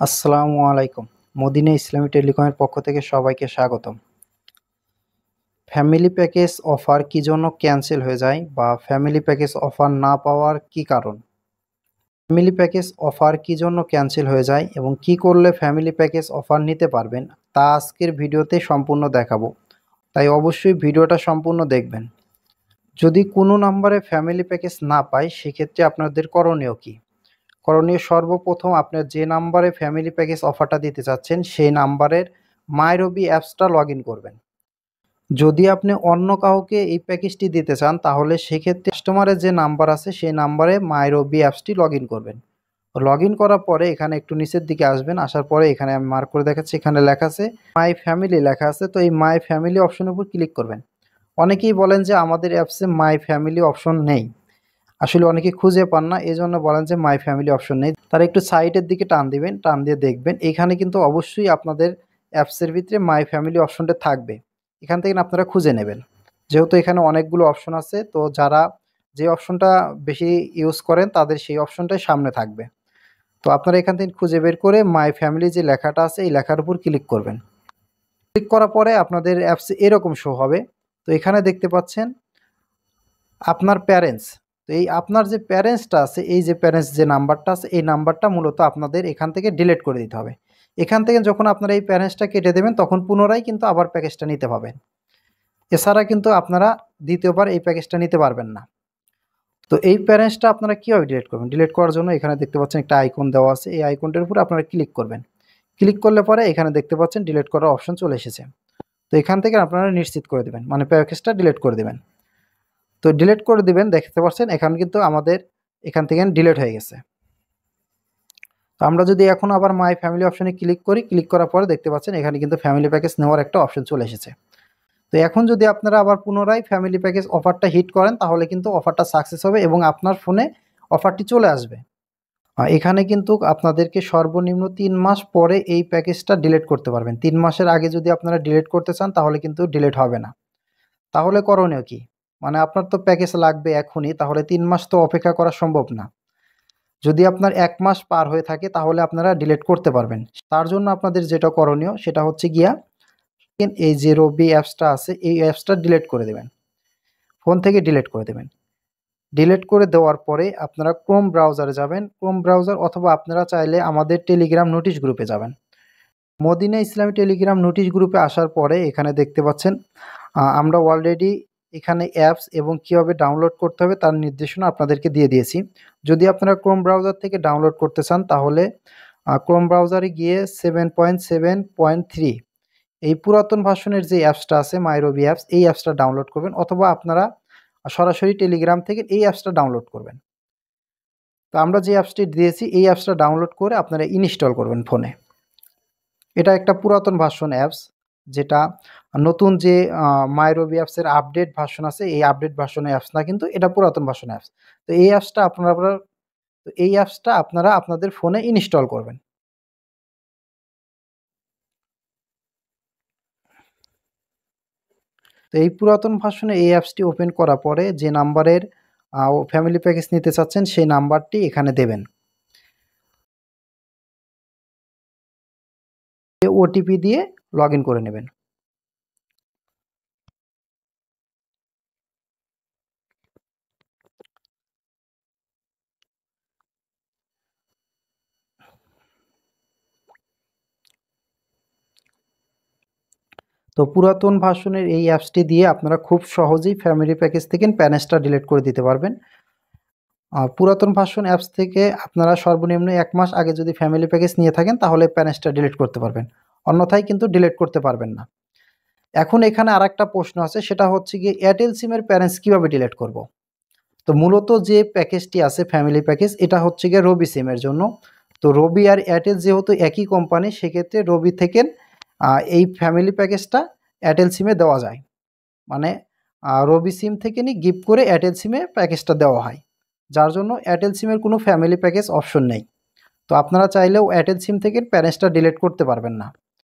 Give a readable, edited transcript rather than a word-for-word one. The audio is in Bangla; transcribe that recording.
আসসালামু আলাইকুম। মদিনা ইসলামী টেলিকমের পক্ষ থেকে সবাইকে স্বাগতম। ফ্যামিলি প্যাকেজ অফার কী জন্য ক্যান্সেল হয়ে যায় বা ফ্যামিলি প্যাকেজ অফার না পাওয়ার কী কারণ? ফ্যামিলি প্যাকেজ অফার কী জন্য ক্যান্সেল হয়ে যায় এবং কী করলে ফ্যামিলি প্যাকেজ অফার নিতে পারবেন তা আজকের ভিডিওতে সম্পূর্ণ দেখাবো। তাই অবশ্যই ভিডিওটা সম্পূর্ণ দেখবেন। যদি কোনো নাম্বারে ফ্যামিলি প্যাকেজ না পায় সেক্ষেত্রে আপনাদের করণীয় কী? করণীয় সর্বপ্রথম আপনার যে নাম্বারে ফ্যামিলি প্যাকেজ অফারটা দিতে চাচ্ছেন সেই নাম্বারের মাইরবি অ্যাপসটা লগ ইন করবেন। যদি আপনি অন্য কাউকে এই প্যাকেজটি দিতে চান তাহলে সেক্ষেত্রে কাস্টমারের যে নাম্বার আছে সেই নাম্বারে মাইরবি অ্যাপসটি লগ ইন করবেন। লগ ইন করার পরে এখানে একটু নিচের দিকে আসবেন, আসার পরে এখানে আমি মার্ক করে দেখাচ্ছি, এখানে লেখা আছে মাই ফ্যামিলি লেখা আছে। তো এই মাই ফ্যামিলি অপশনের উপর ক্লিক করবেন। অনেকেই বলেন যে আমাদের অ্যাপসে মাই ফ্যামিলি অপশন নেই, আসলে অনেকে খুঁজে পান না, এই জন্য বলেন যে মাই ফ্যামিলি অপশন নেই। তারা একটু সাইডের দিকে টান দিবেন, টান দিয়ে দেখবেন এখানে কিন্তু অবশ্যই আপনাদের অ্যাপসের ভিতরে মাই ফ্যামিলি অপশনটা থাকবে। এখান থেকে আপনারা খুঁজে নেবেন। যেহেতু এখানে অনেকগুলো অপশন আছে, তো যারা যে অপশনটা বেশি ইউজ করেন তাদের সেই অপশনটাই সামনে থাকবে। তো আপনারা এখান থেকে খুঁজে বের করে মাই ফ্যামিলি যে লেখাটা আছে এই লেখার উপর ক্লিক করবেন। ক্লিক করার পরে আপনাদের অ্যাপসে এরকম শো হবে। তো এখানে দেখতে পাচ্ছেন আপনার প্যারেন্টস। তো এই আপনার যে প্যারেন্টসটা আছে, এই যে প্যারেন্টস যে নাম্বারটা আছে এই নাম্বারটা মূলত আপনাদের এখান থেকে ডিলিট করে দিতে হবে। এখান থেকে যখন আপনারা এই প্যারেন্টসটা কেটে দেবেন তখন পুনরায় কিন্তু আবার প্যাকেজটা নিতে পাবেন। এছাড়া কিন্তু আপনারা দ্বিতীয়বার এই প্যাকেজটা নিতে পারবেন না। তো এই প্যারেন্টসটা আপনারা কীভাবে ডিলিট করবেন? ডিলিট করার জন্য এখানে দেখতে পাচ্ছেন একটা আইকন দেওয়া আছে, এই আইকনটার উপর আপনারা ক্লিক করবেন। ক্লিক করলে পরে এখানে দেখতে পাচ্ছেন ডিলিট করার অপশন চলে এসেছে। তো এখান থেকে আপনারা নিশ্চিত করে দেবেন, মানে প্যাকেজটা ডিলিট করে দেবেন। তো ডিলিট করে দিবেন, দেখতে পাচ্ছেন এখন কিন্তু আমাদের এখান থেকে ডিলিট হয়ে গেছে। তো আমরা যদি এখন আবার মাই ফ্যামিলি অপশনে ক্লিক করি, ক্লিক করার পরে দেখতে পাচ্ছেন এখানে কিন্তু ফ্যামিলি প্যাকেজ নেওয়ার একটা অপশন চলে এসেছে। তো এখন যদি আপনারা আবার পুনরায় ফ্যামিলি প্যাকেজ অফারটা হিট করেন তাহলে কিন্তু অফারটা সাকসেস হবে এবং আপনার ফোনে অফারটি চলে আসবে। এখানে কিন্তু আপনাদেরকে সর্বনিম্ন 3 মাস পরে এই প্যাকেজটা ডিলিট করতে পারবেন। 3 মাসের আগে যদি আপনারা ডিলিট করতে চান তাহলে কিন্তু ডিলিট হবে না। তাহলে করণীয় কি? মানে আপনার তো প্যাকেজ লাগবে এখনই, তাহলে 3 মাস তো অপেক্ষা করা সম্ভব না। যদি আপনার 1 মাস পার হয়ে থাকে তাহলে আপনারা ডিলিট করতে পারবেন। তার জন্য আপনাদের যেটা করণীয় সেটা হচ্ছে গিয়া এই যে রবি অ্যাপসটা আছে এই অ্যাপসটা ডিলিট করে দেবেন। ফোন থেকে ডিলিট করে দেবেন। ডিলিট করে দেওয়ার পরে আপনারা ক্রোম ব্রাউজারে যাবেন। ক্রোম ব্রাউজার অথবা আপনারা চাইলে আমাদের টেলিগ্রাম নোটিশ গ্রুপে যাবেন। মদিনা ইসলামী টেলিগ্রাম নোটিশ গ্রুপে আসার পরে এখানে দেখতে পাচ্ছেন আমরা অলরেডি এখানে অ্যাপস এবং কীভাবে ডাউনলোড করতে হবে তার নির্দেশনা আপনাদেরকে দিয়ে দিয়েছি। যদি আপনারা ক্রোম ব্রাউজার থেকে ডাউনলোড করতে চান তাহলে ক্রোম ব্রাউজারে গিয়ে 7.7.3 এই পুরাতন ভার্সনের যে অ্যাপসটা আছে মাইরবি অ্যাপস, এই অ্যাপসটা ডাউনলোড করবেন অথবা আপনারা সরাসরি টেলিগ্রাম থেকে এই অ্যাপসটা ডাউনলোড করবেন। তো আমরা যে অ্যাপসটি দিয়েছি এই অ্যাপসটা ডাউনলোড করে আপনারা ইনস্টল করবেন ফোনে। এটা একটা পুরাতন ভার্সন অ্যাপস, যেটা নতুন যে মাইরবি অ্যাপসের আপডেট ভার্সন আছে এই আপডেট ভার্সনের অ্যাপস না, কিন্তু এটা পুরাতন ভার্সন অ্যাপস। তো এই অ্যাপসটা আপনারা আপনাদের ফোনে ইনস্টল করবেন। তো এই পুরাতন ভার্সনে এই অ্যাপসটি ওপেন করার পরে যে নাম্বারের ফ্যামিলি প্যাকেজ নিতে চাচ্ছেন সেই নাম্বারটি এখানে দেবেন। ওটিপি দিয়ে লগ ইন করে নেবেন। তো পুরাতন ভার্সনের এই অ্যাপসটি দিয়ে আপনারা খুব সহজেই ফ্যামিলি প্যাকেজ থেকে প্যানেজটা ডিলিট করে দিতে পারবেন। পুরাতন ভার্সন অ্যাপস থেকে আপনারা সর্বনিম্ন 1 মাস আগে যদি ফ্যামিলি প্যাকেজ নিয়ে থাকেন তাহলে প্যানেজটা ডিলিট করতে পারবেন, অন্যথায় কিন্তু ডিলিট করতে পারবেন না। এখন এখানে আরেকটা প্রশ্ন আছে, সেটা হচ্ছে গিয়ে এয়ারটেল সিমের প্যারেন্টস কীভাবে ডিলিট করব? তো মূলত যে প্যাকেজটি আছে ফ্যামিলি প্যাকেজ এটা হচ্ছে গিয়ে রবি সিমের জন্য। তো রবি আর এয়ারটেল যেহেতু একই কোম্পানি সেক্ষেত্রে রবি থেকে এই ফ্যামিলি প্যাকেজটা এয়ারটেল সিমে দেওয়া যায়। মানে রবি সিম থেকে নিয়ে গিফট করে এয়ারটেল সিমে প্যাকেজটা দেওয়া হয়, যার জন্য এয়ারটেল সিমের কোনো ফ্যামিলি প্যাকেজ অপশন নেই। তো আপনারা চাইলেও এয়ারটেল সিম থেকে প্যারেন্টসটা ডিলিট করতে পারবেন না।